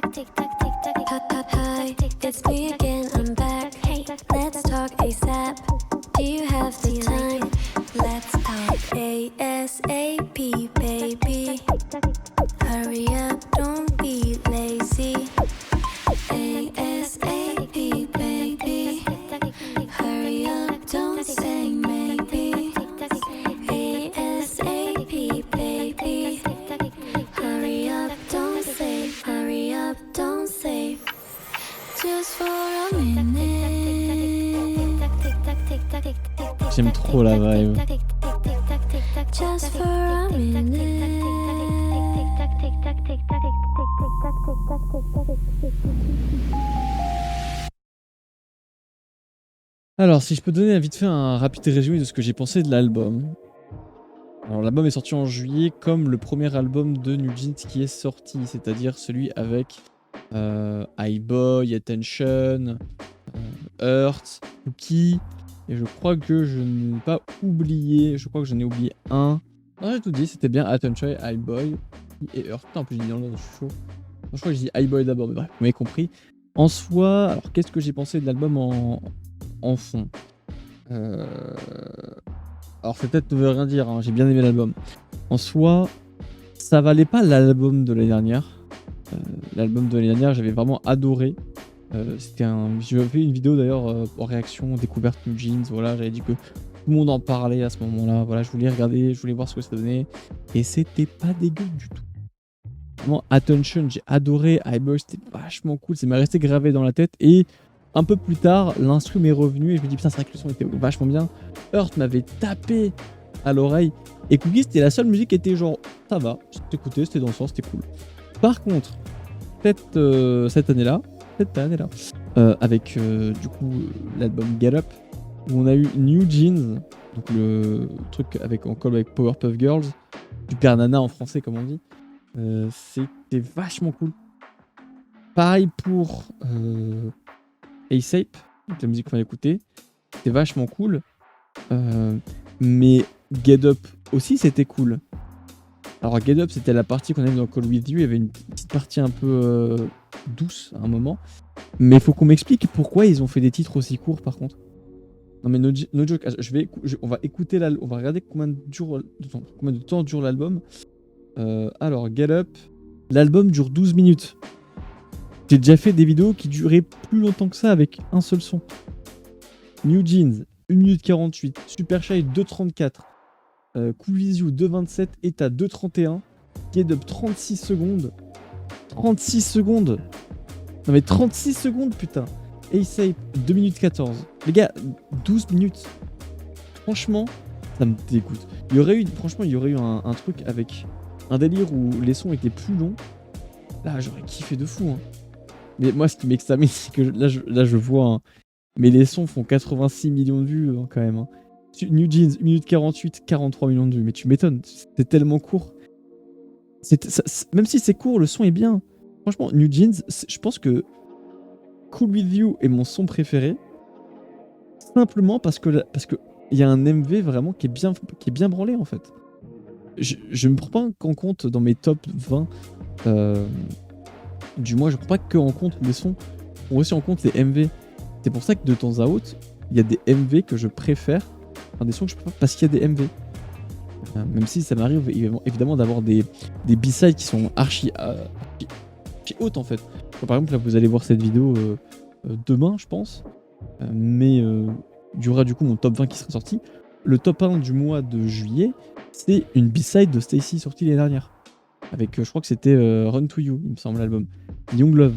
Hi, it's me again, I'm back. Hey, let's talk ASAP. Do you have the time? Let's talk ASAP, baby. Hurry up, don't be lazy. ASAP, baby. Hurry up, don't say maybe. ASAP, baby. Hurry up, don't say. Hurry up, don't say. Just for a minute. J'aime trop la vibe. Just for a minute. Alors, si je peux donner vite fait un rapide résumé de ce que j'ai pensé de l'album. Alors, l'album est sorti en juillet comme le premier album de New Jeans qui est sorti, c'est-à-dire celui avec iBoy, Attention, Hurt, Cookie, et je crois que je n'ai pas oublié, je crois que j'en ai oublié un. Non, j'ai tout dit, c'était bien Attention, iBoy et Hurt. Putain, en plus, j'ai dit dans l'ordre, je suis chaud. Non, je crois que j'ai dit iBoy d'abord, mais bref, vous m'avez compris. En soi, alors qu'est-ce que j'ai pensé de l'album en fond? Alors c'est peut-être ne veut rien dire, hein, j'ai bien aimé l'album. En soi, ça valait pas l'album de l'année dernière. L'album de l'année dernière, j'avais vraiment adoré. J'avais fait une vidéo d'ailleurs en réaction, découverte New Jeans, voilà, j'avais dit que tout le monde en parlait à ce moment-là, voilà, je voulais regarder, je voulais voir ce que ça donnait, et c'était pas dégueu du tout. Vraiment, Attention, j'ai adoré, iBoy, c'était vachement cool, ça m'est resté gravé dans la tête, et un peu plus tard, l'instru m'est revenu, et je me dis putain, c'est vrai que le son était vachement bien. Hurt m'avait tapé à l'oreille, et Cookie, c'était la seule musique qui était genre, ça va, t'écoutais, c'était dansant, c'était cool. Par contre, cette année-là, avec du coup l'album Get Up, où on a eu New Jeans, donc le truc en call avec Powerpuff Girls, Super Nana en français comme on dit, c'était vachement cool. Pareil pour ASAP, donc la musique qu'on a écoutée, c'était vachement cool, mais Get Up aussi c'était cool. Alors Get Up, c'était la partie qu'on avait dans Call With You, il y avait une petite partie un peu douce à un moment, mais il faut qu'on m'explique pourquoi ils ont fait des titres aussi courts par contre. Non mais no joke, on va écouter on va regarder combien de temps dure l'album. Alors Get Up, l'album dure 12 minutes. J'ai déjà fait des vidéos qui duraient plus longtemps que ça avec un seul son. New Jeans, 1 minute 48, Super Shy 2,34, Cool Visu 2,27, Eta 2,31, Get Up 36 secondes. 36 secondes. Non mais 36 secondes putain. A$AP 2 minutes 14. Les gars, 12 minutes. Franchement, ça me dégoûte. Franchement, il y aurait eu un truc avec un délire où les sons étaient plus longs. Là, j'aurais kiffé de fou. Hein. Mais moi, ce qui m'extamine, c'est que là, je vois. Hein, mais les sons font 86 millions de vues quand même. Hein. New Jeans, 1 minute 48, 43 millions de vues. Mais tu m'étonnes, c'est tellement court. Même si c'est court, le son est bien. Franchement, New Jeans, je pense que Cool With You est mon son préféré. Simplement parce que il y a un MV vraiment qui est bien branlé en fait. Je ne prends pas qu'en compte dans mes top 20 du mois, je ne prends pas que en compte les sons, je prends aussi en compte les MV. C'est pour ça que de temps à autre, il y a des MV que je préfère, enfin des sons que je préfère parce qu'il y a des MV. Même si ça m'arrive évidemment d'avoir des B-sides qui sont archi hautes en fait. Par exemple, là vous allez voir cette vidéo demain, je pense, mais il y aura du coup mon top 20 qui sera sorti. Le top 1 du mois de juillet, c'est une B-side de Stacy sortie l'année dernière. Avec, je crois que c'était Run to You, il me semble, l'album. Young Love.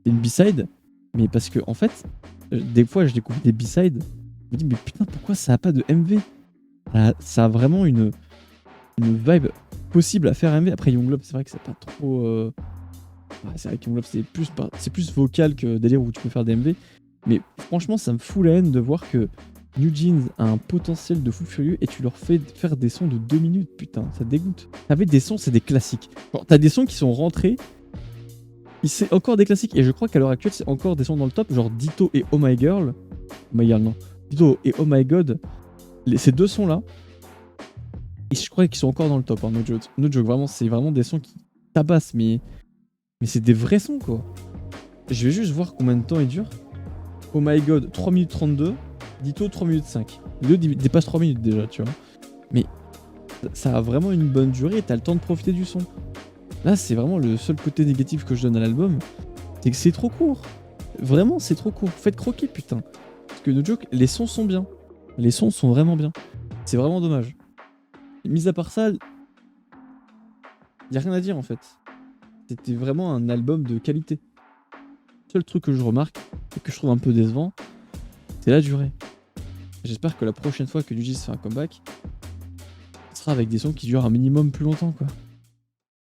C'est une B-side, mais parce que, en fait, des fois, je découvre des B-sides, je me dis, mais putain, pourquoi ça a pas de MV? Ça a vraiment une vibe possible à faire MV. Après, Young Love, c'est vrai que c'est pas trop. C'est vrai que Young Love, c'est plus vocal que délire où tu peux faire des MV. Mais franchement, ça me fout la haine de voir que New Jeans a un potentiel de fou furieux et tu leur fais faire des sons de 2 minutes, putain, ça dégoûte. T'avais des sons, c'est des classiques. Genre, t'as des sons qui sont rentrés, c'est encore des classiques, et je crois qu'à l'heure actuelle, c'est encore des sons dans le top, genre Ditto et Oh My Girl. Oh My Girl, non. Ditto et Oh My God, ces deux sons-là, et je crois qu'ils sont encore dans le top, hein, no joke. No joke, vraiment, c'est vraiment des sons qui tabassent, mais c'est des vrais sons, quoi. Je vais juste voir combien de temps ils durent. Oh My God, 3 minutes 32. Ditto 3 minutes 5. Les deux dépassent 3 minutes déjà, tu vois. Mais ça a vraiment une bonne durée et t'as le temps de profiter du son. Là, c'est vraiment le seul côté négatif que je donne à l'album. C'est que c'est trop court. Vraiment, c'est trop court. Faites croquer, putain. Parce que no joke, les sons sont bien. Les sons sont vraiment bien. C'est vraiment dommage. Mis à part ça, y a rien à dire en fait. C'était vraiment un album de qualité. Le seul truc que je remarque et que je trouve un peu décevant, c'est la durée. J'espère que la prochaine fois que New Jeans fait un comeback, ce sera avec des sons qui durent un minimum plus longtemps, quoi.